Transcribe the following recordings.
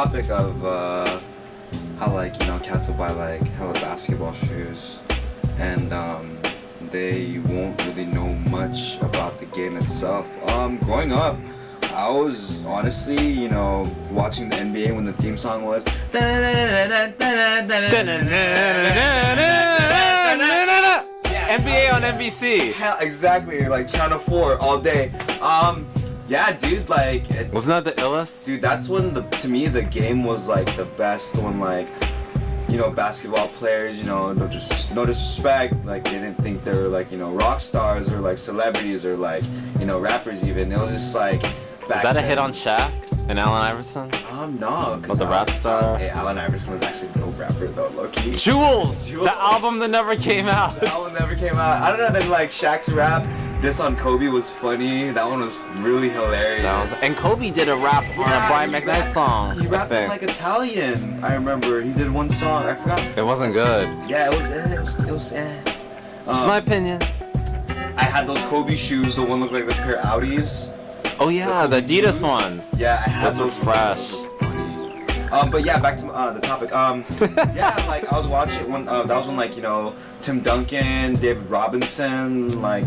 topic of how like, you know, cats will buy like hella basketball shoes and they won't really know much about the game itself. Growing up, I was honestly, you know, watching the NBA when the theme song was NBA on NBC. Hell, exactly, like Channel 4 all day. Yeah, dude, like Wasn't that the illest? dude, that's when to me the game was like the best when like, you know, basketball players, you know, no disrespect, like they didn't think they were like, you know, rock stars or like celebrities or like, you know, rappers even. It was just like Is that a hit on Shaq and Allen Iverson? No, Of the rap star? Hey, Allen Iverson was actually a dope rapper though, low-key. Jules! The album that never came out. That one never came out. I don't know, then like Shaq's rap, Diss on Kobe was funny. That one was really hilarious. And Kobe did a rap on a Brian McKnight song. He rapped in like Italian. I remember he did one song. I forgot. It wasn't good. Yeah, it was. It's my opinion. I had those Kobe shoes. The one looked like the pair of Audis. Oh yeah, the Adidas shoes. ones. Yeah, I had those were those. fresh. Those were funny. But yeah, back to the topic. Yeah, like I was watching one. That was when like, you know, Tim Duncan, David Robinson, like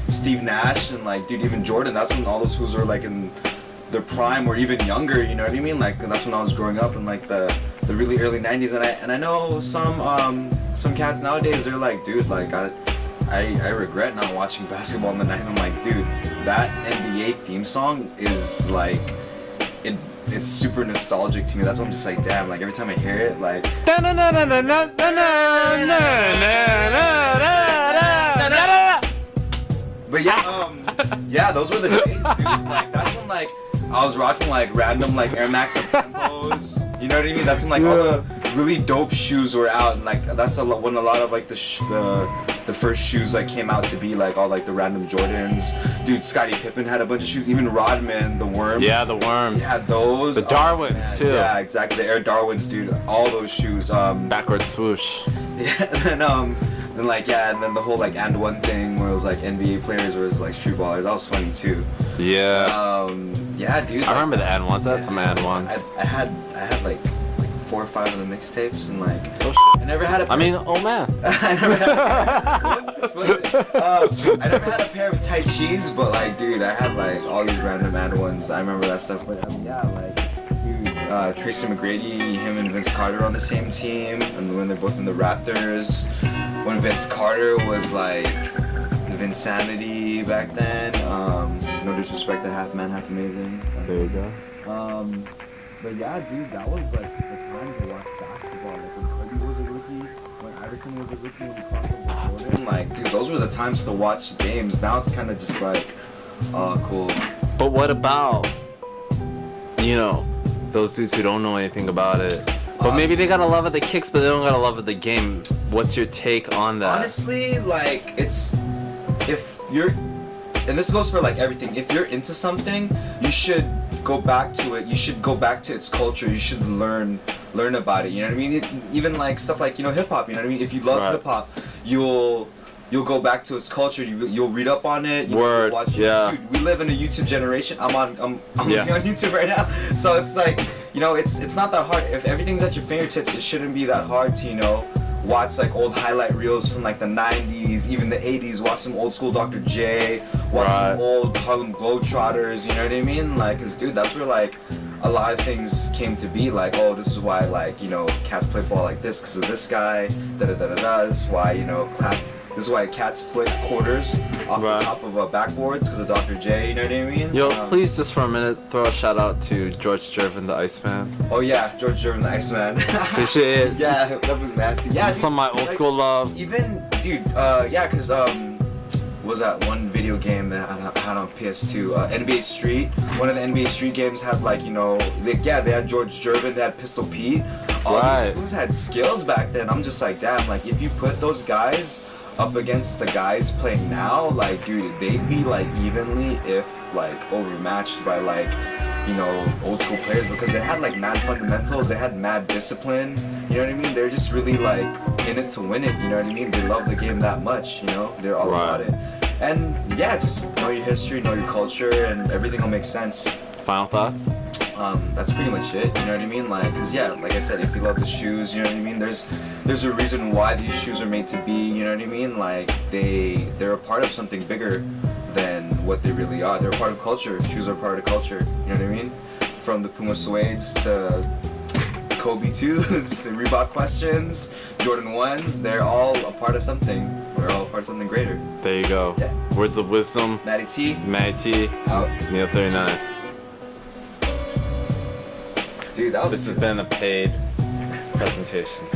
Steve Nash, and like dude, even Jordan. That's when all those fools were like in their prime or even younger. You know what I mean? Like that's when I was growing up in like the really early '90s. And I know some cats nowadays. They're like, dude, like I regret not watching basketball in the '90s. I'm like, dude, that NBA theme song is like it's super nostalgic to me. That's why I'm just like, damn, like every time I hear it, like but yeah, those were the days, dude. Like that's when like I was rocking like random like Air Max up tempos. You know what I mean? That's when like all the really dope shoes were out, and like that's when a lot of like the first shoes like came out to be like all like the random Jordans. Dude, Scottie Pippen had a bunch of shoes. Even Rodman, the Worms. Yeah, the Worms. He had those. The Darwins too. Yeah, exactly. The Air Darwins, dude. All those shoes. Backwards swoosh. Yeah, and then like and then the whole like and one thing where it was like NBA players versus like street ballers. That was funny too. Yeah. Yeah, dude. I remember the and ones. That's some and ones. I had like 4 or 5 of the mixtapes and like I never had a I mean, oh man. I never had a pair of tight cheese, but like dude, I had like all these random and ones. I remember that stuff. But yeah, like dude, Tracy McGrady, him and Vince Carter on the same team, and when they're both in the Raptors. When Vince Carter was like the Vinsanity back then. No disrespect to Half Man, Half Amazing. There you go. But yeah, dude, that was like the time to watch basketball. Like when Kobe was a rookie, when Iverson was a rookie, when he crossed over Jordan. Like, dude, those were the times to watch games. Now it's kind of just like, oh, cool. But what about, you know, those dudes who don't know anything about it? But maybe they got a love of the kicks, but they don't got a love of the game. What's your take on that? Honestly, like, if you're, and this goes for like everything, if you're into something, you should go back to it. You should go back to its culture. You should learn about it. You know what I mean? Even like stuff like, you know, hip hop. You know what I mean? If you love hip hop, you'll go back to its culture. You'll read up on it. Word. Watch. Yeah. Dude, we live in a YouTube generation. I'm on YouTube right now. So it's like, you know, it's not that hard. If everything's at your fingertips, it shouldn't be that hard to, you know, watch like old highlight reels from like the 90s, even the 80s, watch some old school Dr. J, watch some old Harlem Globetrotters, you know what I mean? Like, cause dude, that's where like a lot of things came to be. Like, oh, this is why like, you know, cats play ball like this because of this guy, da-da-da-da-da. This is why, you know, this is why cats flip quarters off the top of backboards because of Dr. J, you know what I mean? Yo, please just for a minute throw a shout out to George Jervin, the Iceman. Oh yeah, George Jervin, the Iceman. Appreciate it. Yeah, that was nasty. Yeah, some of my old school love. Even, dude, yeah, cause was that one video game that I had on PS2, NBA Street. One of the NBA Street games had like, you know, they had George Jervin, they had Pistol Pete. All these fools had skills back then. I'm just like, damn, like if you put those guys up against the guys playing now, like dude, they'd be like evenly, if like overmatched by like, you know, old school players, because they had like mad fundamentals, they had mad discipline, you know what I mean? They're just really like in it to win it, you know what I mean? They love the game that much, you know? They're all about it. And yeah, just know your history, know your culture, and everything will make sense. Final thoughts? that's pretty much it. You know what I mean? Like, cause yeah, like I said, if you love the shoes, you know what I mean. There's a reason why these shoes are made to be. You know what I mean? Like they're a part of something bigger than what they really are. They're a part of culture. Shoes are part of culture. You know what I mean? From the Puma Suedes to Kobe 2s, Reebok Questions, Jordan 1s, they're all a part of something. They're all a part of something greater. There you go. Yeah. Words of wisdom. Matty T. Matty T. Out. Neil 39. Dude, that was This has been a paid presentation.